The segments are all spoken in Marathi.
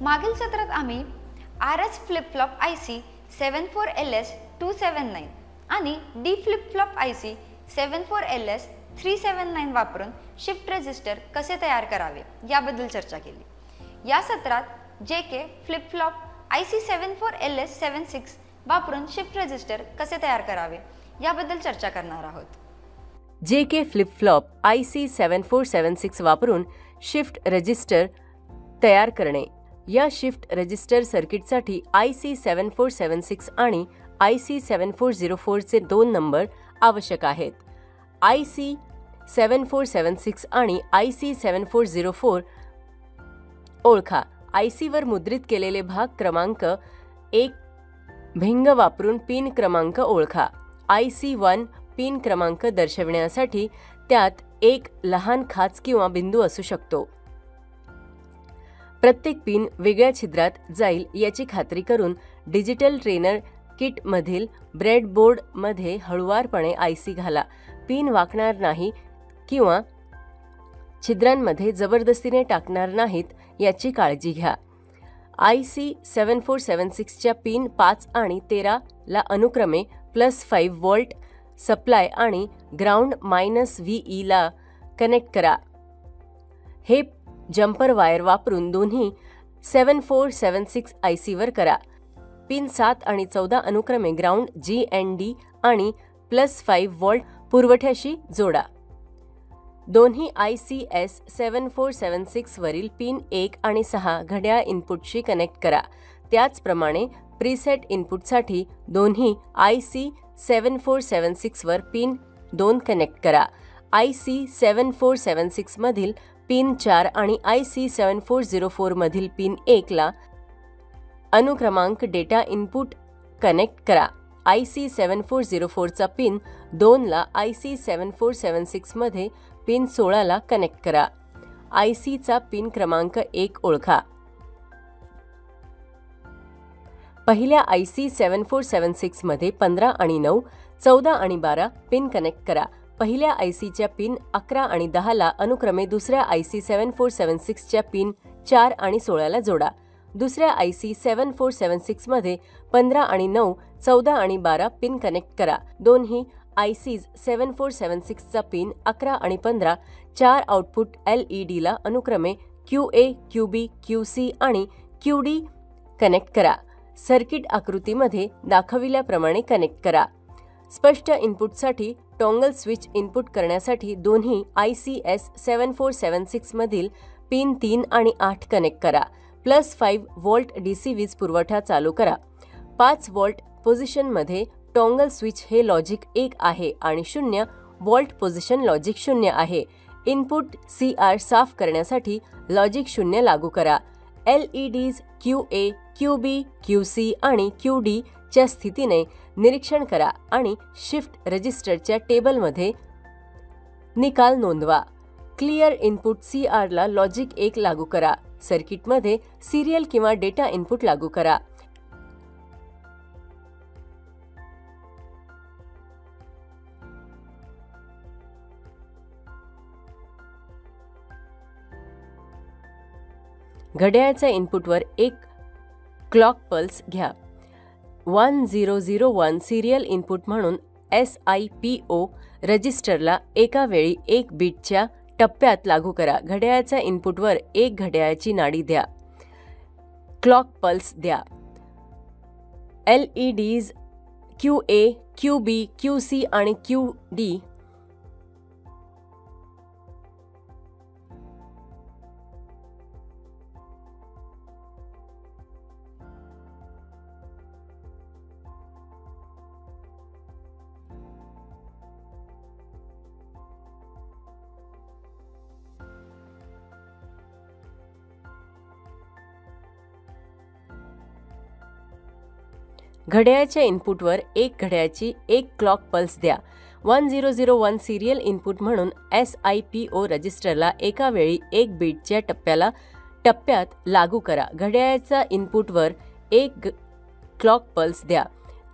मागील सत्रात आम्ही RS flip flop IC 74LS279 आणि D flip flop IC 74LS379 वापरून शिफ्ट रजिस्टर कसे तयार करावे याबद्दल चर्चा केली। या सत्रात JK flip flop IC 74LS76 वापरून शिफ्ट रजिस्टर कसे तयार करावे याबद्दल चर्चा करणार आहोत। JK फ्लिप फ्लॉप IC 7476 वापरून शिफ्ट रजिस्टर तयार करणे। या शिफ्ट रजिस्टर सर्किटसाठी IC 7476 आणि IC 7404 चे 2 नंबर आवश्यक आहेत। IC 7476 आणि IC 7404 ओळखा। IC वर मुद्रित केलेले भाग क्रमांक 1 भिंग वापरून पिन क्रमांक ओळखा। IC1 पिन क्रमांक दर्शविण्यासाठी त्यात एक लहान खाच किंवा बिंदू असू शकतो। प्रत्येक पिन वेगळ्या छिद्रात जाईल याची खात्री करून डिजिटल ट्रेनर किट मधील ब्रेडबोर्ड मध्ये हळुवारपणे IC घाला। पिन वाकणार नाही किंवा छिद्रांमध्ये जबरदस्तीने टाकणार नाहीत याची काळजी घ्या। IC 7476 च्या पिन 5 आणि 13 ला अनुक्रमे +5 व्होल्ट सप्लाय आणि ग्राउंड -VE ला कनेक्ट करा। हे जम्पर वायर वापरून दोन्ही 7476 IC वर करा। पिन 7 आणि 14 अनुक्रमे ग्राउंड GND आणि +5 व्होल्ट पुरवठ्याशी जोडा। दोन्ही ICS 7476 वरील पिन 1 आणि 6 घड्याळ इनपुटशी कनेक्ट करा। त्याचप्रमाणे प्रीसेट इनपुटसाठी दोन्ही IC 7476 वर पिन 2 कनेक्ट करा। IC 7476 मधील पिन 4 आणि IC 7404 मधील पिन 1 ला अनुक्रमांक डेटा इनपुट कनेक्ट करा। IC 7404 चा पिन 2 ला IC 7476 मध्ये पिन 16 ला कनेक्ट करा। IC चा पिन क्रमांक 1 ओळखा। पहिल्या IC 7476 मध्ये 15 आणि 9, 14 आणि 12 पिन कनेक्ट करा। पहिल्या IC च्या पिन 11 आणि 10 ला अनुक्रमे दुसऱ्या IC 7476 च्या पिन 4 आणि 16 ला जोडा। दुसऱ्या IC 7476 मध्ये 15 आणि 9, 14 आणि 12 पिन कनेक्ट करा। दोन्ही ICs 7476 चा पिन 11 आणि 15 4 आउटपुट LED ला अनुक्रमे QA, QB, QC आणि QD कनेक्ट करा। सर्किट आकृतीमध्ये दाखविल्याप्रमाणे कनेक्ट करा। स्पष्ट इनपुटसाठी टॉंगल स्विच इनपुट करण्यासाठी दोन्ही ICS 7476 मधील पिन 3 आणि 8 कनेक्ट करा। +5 व्होल्ट DC वीज पुरवठा चालू करा। 5 व्होल्ट पोझिशनमध्ये टॉंगल स्विच हे लॉजिक 1 आहे आणि 0 व्होल्ट पोझिशन लॉजिक 0 आहे। इनपुट CR साफ करण्यासाठी लॉजिक 0 लागू करा। LEDs QA, QB, QC आणि QD च्या स्थितीने निरीक्षण करा आणि शिफ्ट रजिस्टरच्या टेबलमध्ये निकाल नोंदवा। क्लिअर इनपुट CR ला लॉजिक 1 लागू करा। सर्किटमध्ये सिरियल किंवा डेटा इनपुट लागू करा। घड्याळाच्या इनपुटवर एक क्लॉक पल्स घ्या। 1001 सिरियल इनपुट म्हणून SIPO रजिस्टरला एका वेळी 1 बीटच्या टप्प्यात लागू करा। घड्याळाच्या इनपुटवर एक घड्याळाची नाडी द्या। क्लॉक पल्स द्या। LEDs QA, QB, QC आणि QD घड्याळाच्या इनपुटवर एक घड्याळाची एक क्लॉक पल्स द्या। 1001 सिरियल इनपुट म्हणून SIPO रजिस्टरला एका वेळी 1 बीटच्या टप्प्यात लागू करा। घड्याळाच्या इनपुटवर एक क्लॉक पल्स द्या।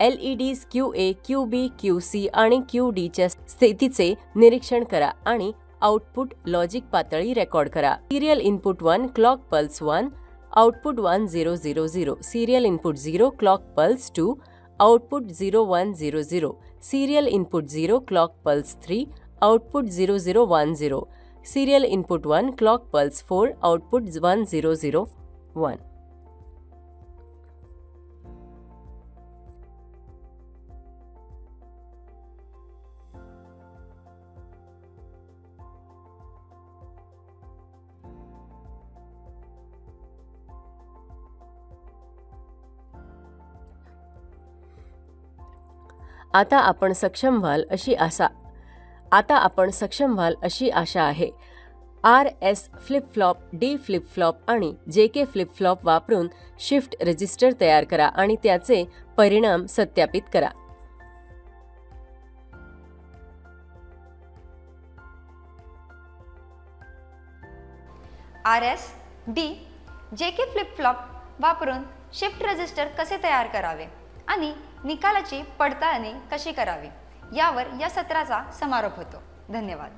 LEDs QA, QB, QC आणि QD च्या स्थितीचे निरीक्षण करा आणि आउटपुट लॉजिक पातळी रेकॉर्ड करा। Serial input 1 clock pulse 1, output 1000, serial input 0, clock pulse 2, output 0100, serial input 0, clock pulse 3, output 0010, serial input 1, clock pulse 4, output 1001. आता आपण सक्षम व्हाल अशी आशा आहे. RS flip flop, D flip flop आणि JK फ्लिप फ्लॉप वापरून शिफ्ट रजिस्टर तयार करा आणि त्याचे परिणाम सत्यापित करा. RS, D, JK flip flop वापरून शिफ्ट रजिस्टर कसे तयार करावे आणि निकालाची पडताळणी कशी करावी यावर या सत्राचा समारोप होतो. धन्यवाद.